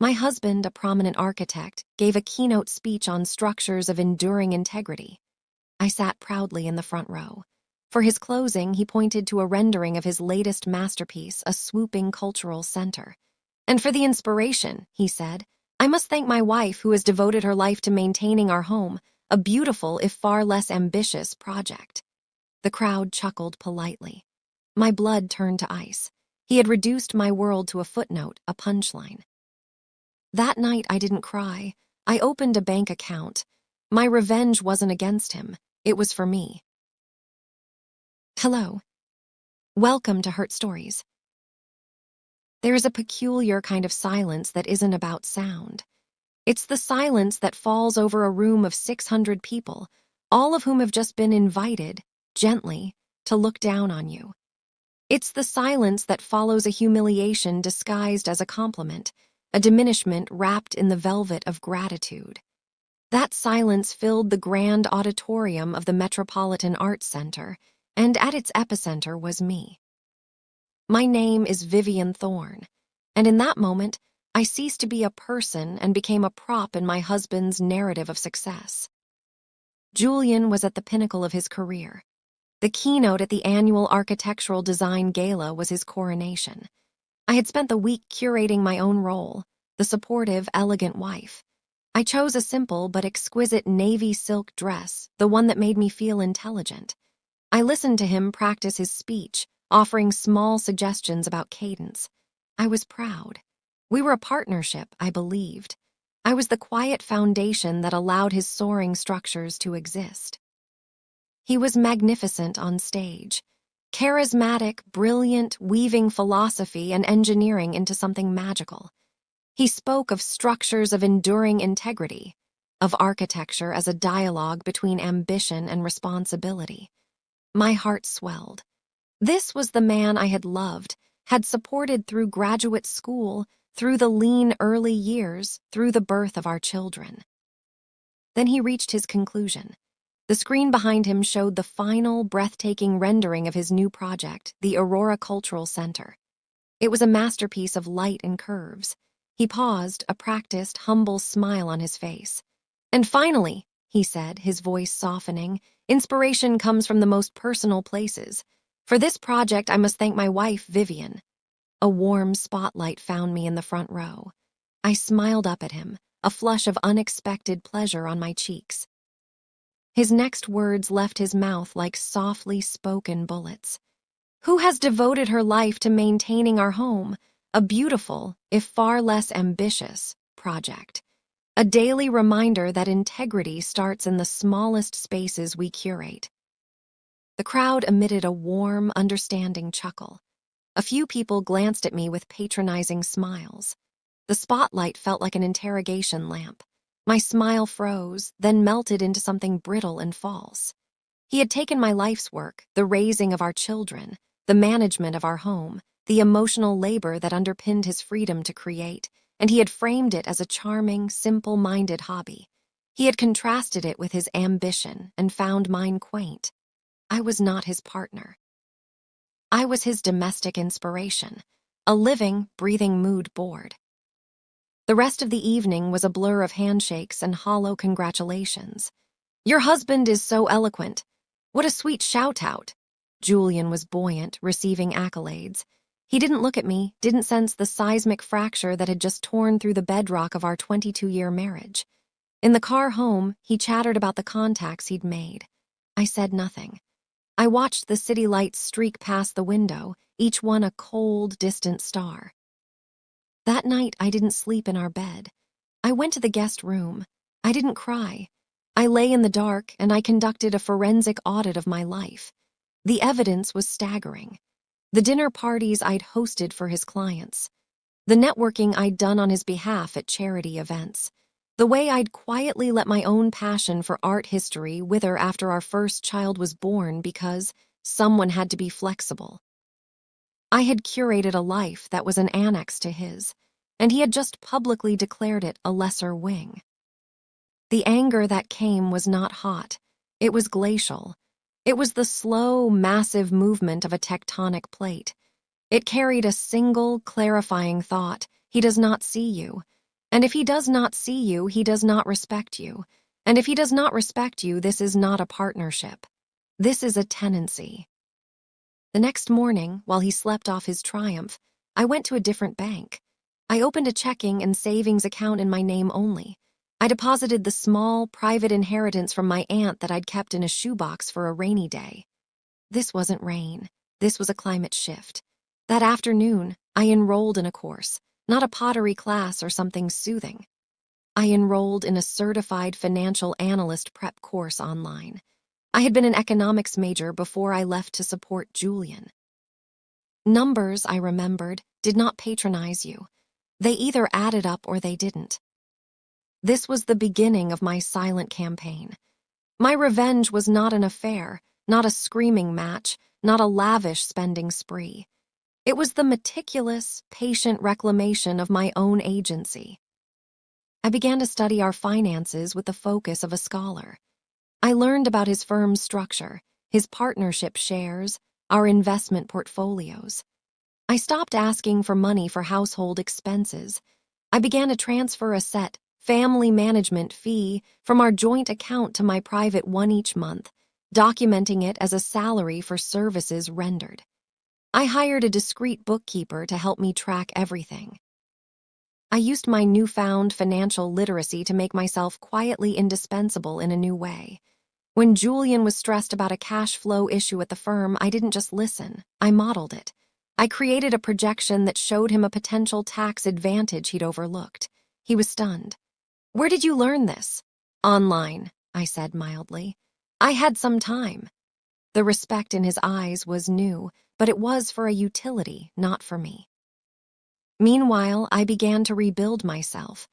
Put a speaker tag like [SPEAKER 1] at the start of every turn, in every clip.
[SPEAKER 1] My husband, a prominent architect, gave a keynote speech on structures of enduring integrity. I sat proudly in the front row. For his closing, he pointed to a rendering of his latest masterpiece, a swooping cultural center. And for the inspiration, he said, I must thank my wife who has devoted her life to maintaining our home, a beautiful, if far less ambitious, project. The crowd chuckled politely. My blood turned to ice. He had reduced my world to a footnote, a punchline. That night I didn't cry. I opened a bank account. My revenge wasn't against him. It was for me. Hello. Welcome to Hurt Stories. There is a peculiar kind of silence that isn't about sound. It's the silence that falls over a room of 600 people, all of whom have just been invited, gently, to look down on you. It's the silence that follows a humiliation disguised as a compliment, a diminishment wrapped in the velvet of gratitude. That silence filled the grand auditorium of the Metropolitan Arts Center, and at its epicenter was me. My name is Vivian Thorne, and in that moment, I ceased to be a person and became a prop in my husband's narrative of success. Julian was at the pinnacle of his career. The keynote at the annual Architectural Design Gala was his coronation. I had spent the week curating my own role, the supportive, elegant wife. I chose a simple but exquisite navy silk dress, the one that made me feel intelligent. I listened to him practice his speech, offering small suggestions about cadence. I was proud. We were a partnership, I believed. I was the quiet foundation that allowed his soaring structures to exist. He was magnificent on stage, charismatic, brilliant, weaving philosophy and engineering into something magical. He spoke of structures of enduring integrity, of architecture as a dialogue between ambition and responsibility. My heart swelled. This was the man I had loved, had supported through graduate school, through the lean early years, through the birth of our children. Then he reached his conclusion. The screen behind him showed the final, breathtaking rendering of his new project, the Aurora Cultural Center. It was a masterpiece of light and curves. He paused, a practiced, humble smile on his face. And finally, he said, his voice softening, inspiration comes from the most personal places. For this project, I must thank my wife, Vivian. A warm spotlight found me in the front row. I smiled up at him, a flush of unexpected pleasure on my cheeks. His next words left his mouth like softly spoken bullets. Who has devoted her life to maintaining our home, a beautiful, if far less ambitious, project. A daily reminder that integrity starts in the smallest spaces we curate. The crowd emitted a warm, understanding chuckle. A few people glanced at me with patronizing smiles. The spotlight felt like an interrogation lamp. My smile froze, then melted into something brittle and false. He had taken my life's work, the raising of our children, the management of our home, the emotional labor that underpinned his freedom to create, and he had framed it as a charming, simple-minded hobby. He had contrasted it with his ambition and found mine quaint. I was not his partner. I was his domestic inspiration, a living, breathing mood board. The rest of the evening was a blur of handshakes and hollow congratulations. Your husband is so eloquent. What a sweet shout-out. Julian was buoyant, receiving accolades. He didn't look at me, didn't sense the seismic fracture that had just torn through the bedrock of our 22-year marriage. In the car home, he chattered about the contacts he'd made. I said nothing. I watched the city lights streak past the window, each one a cold, distant star. That night, I didn't sleep in our bed. I went to the guest room. I didn't cry. I lay in the dark, and I conducted a forensic audit of my life. The evidence was staggering. The dinner parties I'd hosted for his clients. The networking I'd done on his behalf at charity events. The way I'd quietly let my own passion for art history wither after our first child was born because someone had to be flexible. I had curated a life that was an annex to his, and he had just publicly declared it a lesser wing. The anger that came was not hot. It was glacial. It was the slow, massive movement of a tectonic plate. It carried a single, clarifying thought: he does not see you. And if he does not see you, he does not respect you. And if he does not respect you, this is not a partnership. This is a tenancy. The next morning, while he slept off his triumph, I went to a different bank. I opened a checking and savings account in my name only. I deposited the small, private inheritance from my aunt that I'd kept in a shoebox for a rainy day. This wasn't rain. This was a climate shift. That afternoon, I enrolled in a course, not a pottery class or something soothing. I enrolled in a certified financial analyst prep course online. I had been an economics major before I left to support Julian. Numbers, I remembered, did not patronize you. They either added up or they didn't. This was the beginning of my silent campaign. My revenge was not an affair, not a screaming match, not a lavish spending spree. It was the meticulous, patient reclamation of my own agency. I began to study our finances with the focus of a scholar. I learned about his firm's structure, his partnership shares, our investment portfolios. I stopped asking for money for household expenses. I began to transfer a set family management fee from our joint account to my private one each month, documenting it as a salary for services rendered. I hired a discreet bookkeeper to help me track everything. I used my newfound financial literacy to make myself quietly indispensable in a new way. When Julian was stressed about a cash flow issue at the firm, I didn't just listen, I modeled it. I created a projection that showed him a potential tax advantage he'd overlooked. He was stunned. "Where did you learn this?" "Online," I said mildly. I had some time. The respect in his eyes was new, but it was for a utility, not for me. Meanwhile, I began to rebuild myself.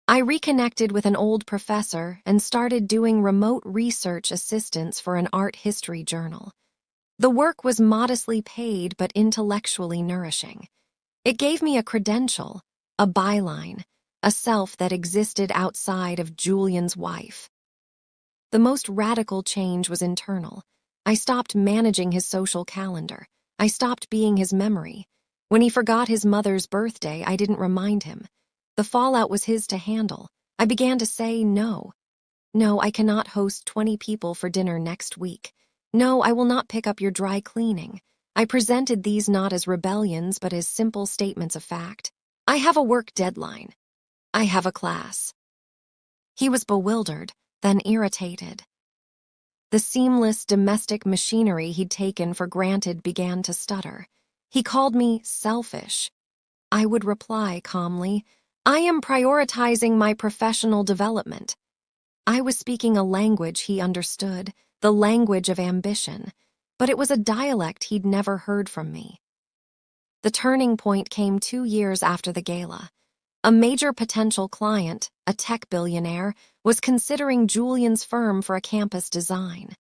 [SPEAKER 1] I reconnected with an old professor and started doing remote research assistance for an art history journal. The work was modestly paid but intellectually nourishing. It gave me a credential, a byline, a self that existed outside of Julian's wife. The most radical change was internal. I stopped managing his social calendar. I stopped being his memory. When he forgot his mother's birthday, I didn't remind him. The fallout was his to handle. I began to say no. No, I cannot host 20 people for dinner next week. No, I will not pick up your dry cleaning. I presented these not as rebellions, but as simple statements of fact. I have a work deadline. I have a class. He was bewildered, then irritated. The seamless domestic machinery he'd taken for granted began to stutter. He called me selfish. I would reply calmly, "I am prioritizing my professional development." I was speaking a language he understood, the language of ambition, but it was a dialect he'd never heard from me. The turning point came 2 years after the gala. A major potential client, a tech billionaire, was considering Julian's firm for a campus design.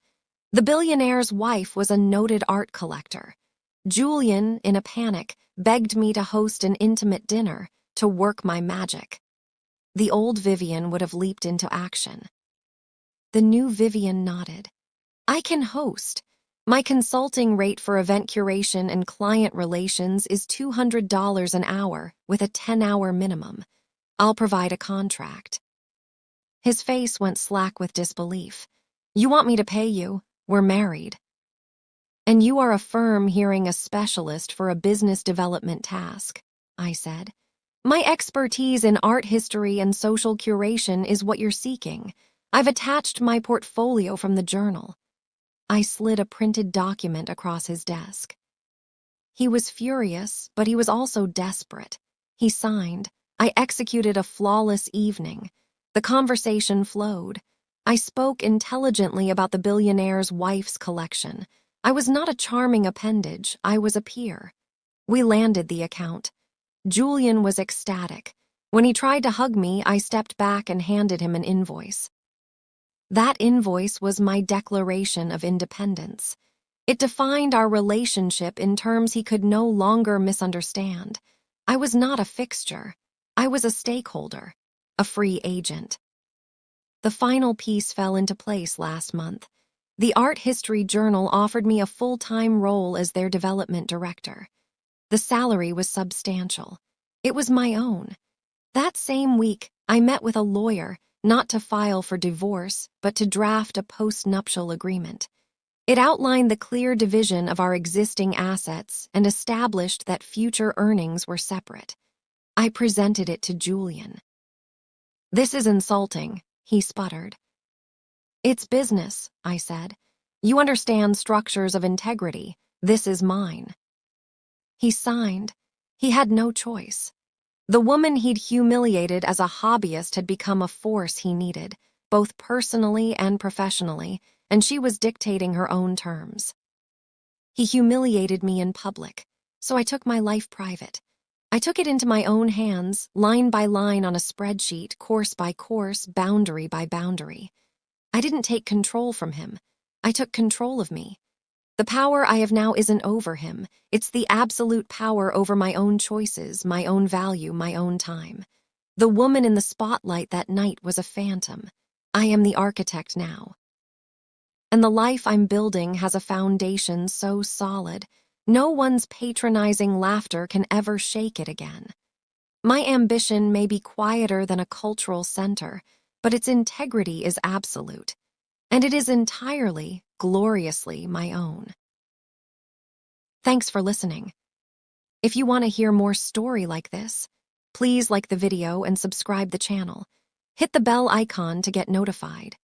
[SPEAKER 1] The billionaire's wife was a noted art collector. Julian, in a panic, begged me to host an intimate dinner to work my magic. The old Vivian would have leaped into action. The new Vivian nodded. "I can host. My consulting rate for event curation and client relations is $200 an hour with a 10-hour minimum. I'll provide a contract." His face went slack with disbelief. "You want me to pay you? We're married." "And you are a firm hiring a specialist for a business development task," I said. "My expertise in art history and social curation is what you're seeking. I've attached my portfolio from the journal." I slid a printed document across his desk. He was furious, but he was also desperate. He signed. I executed a flawless evening. The conversation flowed. I spoke intelligently about the billionaire's wife's collection. I was not a charming appendage, I was a peer. We landed the account. Julian was ecstatic. When he tried to hug me, I stepped back and handed him an invoice. That invoice was my declaration of independence. It defined our relationship in terms he could no longer misunderstand. I was not a fixture. I was a stakeholder, a free agent. The final piece fell into place last month. The Art History Journal offered me a full-time role as their development director. The salary was substantial. It was my own. That same week, I met with a lawyer, not to file for divorce, but to draft a post-nuptial agreement. It outlined the clear division of our existing assets and established that future earnings were separate. I presented it to Julian. "This is insulting," he sputtered. "It's business," I said. "You understand structures of integrity. This is mine." He signed. He had no choice. The woman he'd humiliated as a hobbyist had become a force he needed, both personally and professionally, and she was dictating her own terms. He humiliated me in public, so I took my life private. I took it into my own hands, line by line on a spreadsheet, course by course, boundary by boundary. I didn't take control from him. I took control of me. The power I have now isn't over him. It's the absolute power over my own choices, my own value, my own time. The woman in the spotlight that night was a phantom. I am the architect now. And the life I'm building has a foundation so solid, no one's patronizing laughter can ever shake it again. My ambition may be quieter than a cultural center, but its integrity is absolute. And it is entirely, gloriously my own. Thanks for listening. If you want to hear more story like this, please like the video and subscribe the channel. Hit the bell icon to get notified.